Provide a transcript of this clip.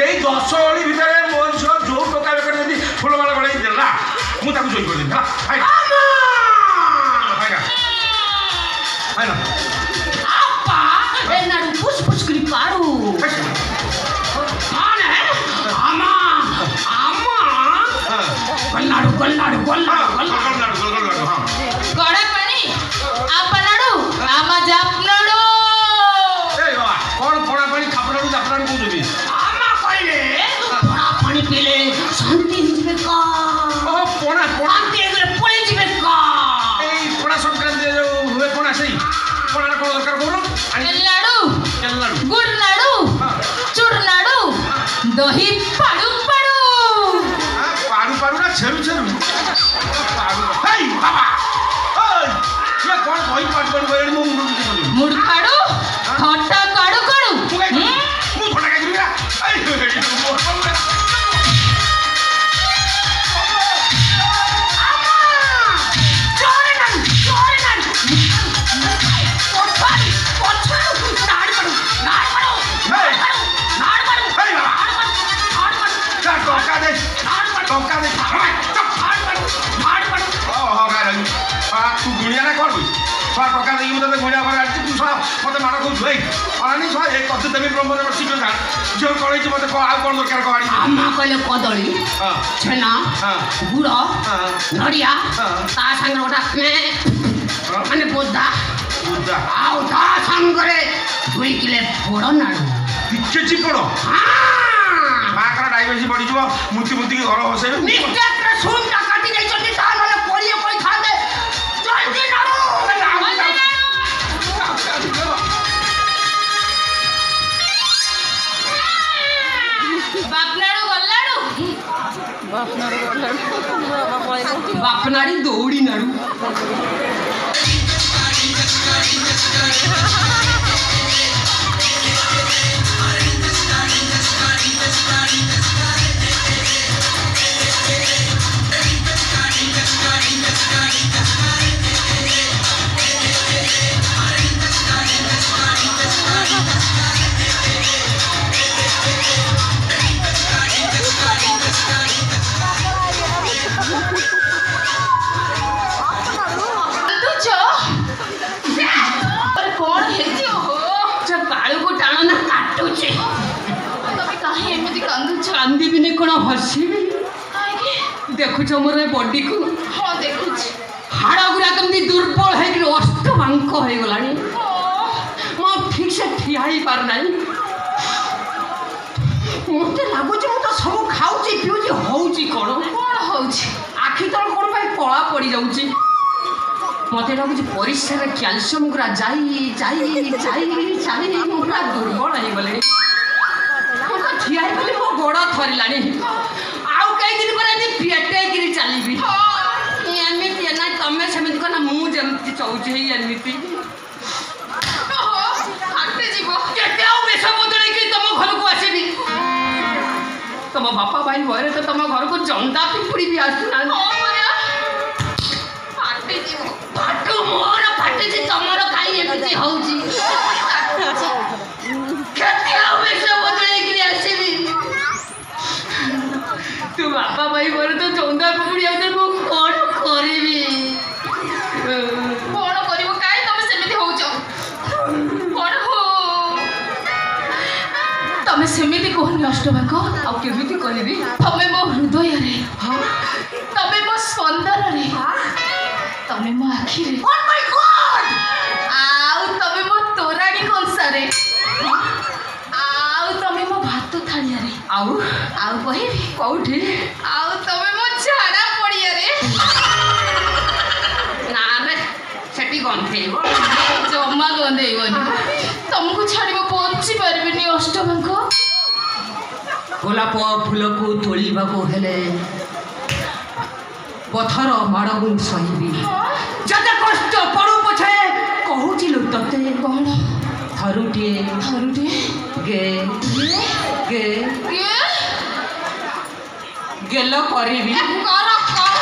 এই 10 ଓଳି ଭିତରେ ମୋ ଝିଅ ଯୋଉ ଟୋକା ବେକରେ ଯଦି ଫୁଲମାଳ ଗଳେଇ ଦେଲା ମୁଁ ତାକୁ ଜୋଇ କରିଦେବି ହେଲା আপা এনাড়ু পুষ পুষ করে পাড়ু মানে আমা আমা গল্লাড়ু গল্লাড়ু গল্লাড়ু গল্লাড়ু হ্যাঁ গড়া পানি আপা নাড়ু আমা জাপ নাড়ু এই বাবা কোন পোড়া পানি খাপড়াড়ু জাপড়াড়ু কইবি আমা কইলে পোড়া পানি পিলে শান্তি হিজবে কা ও পোড়া পোড়া শান্তি এগুলো পড়ে যাবে কা এই পোড়া সংক্রান্তি হুয়ে পোড়া সেই পোড়াটা কোন দরকার করো লাড়ু লাড়ু গুড় লাড়ু চুর লাড়ু দহি পাড়ু পাড়ু পাড়ু পাড়ু না ছেড়ু ছেড়ু পাড়ু হেই বাবা ওই তুই কোন দহি পাড়ু পাড়ু কইলি মু মুন্ডু কিছু বলি মুড় কাড়ু খটা কাড়ু কাড়ু মু খটা খাই দিবি না এই तू गुणिया ना कौन हुई छुआ टका देगी मतलब गुणिया पर आज तू छुआ मत मार को जुई अनानी छुआ एक कते देबी ब्रह्म देव शिव जान जो करै छी मते आ कोन दरकार को आड़ी अम्मा कहले कदली हां छेना हां गुड़ हां नड़िया ता संग ओटा माने बोधा बुद्धा आउ ता संगरे 2 किलो फोड़ नाडू पिचे ची पड़ो हां माकरा डायबिटीज बढ़ी जबो मुती मुती के घर बसे मिस्टेक रे सुन का काटी गई चली ता नले कोरिए कोई खाते जल्दी नाडू बापनाड़ी दौड़ी नाड़ू कांदी कौन हसबी देखुच मोर बॉडी को हाँ देखुच हाड़ गुरा कमी दुर्बल है अष्टवांक हो गला मो ठीक से ठिया ही पार ना मत लगुच तो सब खाऊँ पीऊँ हूँ कौन कौन हूँ आखि तल कौन कला पड़ जाऊँगी मत लगुच परिस्रा क्यालसीयम गुरा पूरा दुर्बल हो गले ठिया मो गोड़ थरला आउ कई दिन पर पेटे गिरी चलबी एमती ना तमें सेमती कह मुझे चौचे एमती बेस बदल तुम घर को आसबी तुम बापा भाई भय तो तुम घर को जंदा पिंपुड़ी भी आसुना फाटू मोर फाटी तुमर कहीं एमती हूँ तू बापा भाई बोल तो चौंदा पिपुड़ी आउत मु कोन करबी कोन करिवो काई तमे सेमिति होउछ कोन हो तमे सेमिति कोहनी अष्टभाग आ केमिति करबी तमे मो हृदय रे हां तमे मो स्पंदन रे तमे मो आखि रे ओ माय गॉड आउ तमे मो तोराडी कोलसा रे आउ तमे मो भात थालिया रे आउ आउ कहिबी कौठी आउ तमे मो झाड़ा पड़िया रे ना रे सेठी गंधेइबो जम्मा गंधेइबोनी तुमको छाड़िबो पहुंची परबिनी अष्टभाग गोलाप फूल को तोलिबा को हेले पथर माड़गु सहिबी जते कष्ट पड़ू पछे कहूचिलु तते कोन थरुटे गे गे गे गेलो करिबी कर कर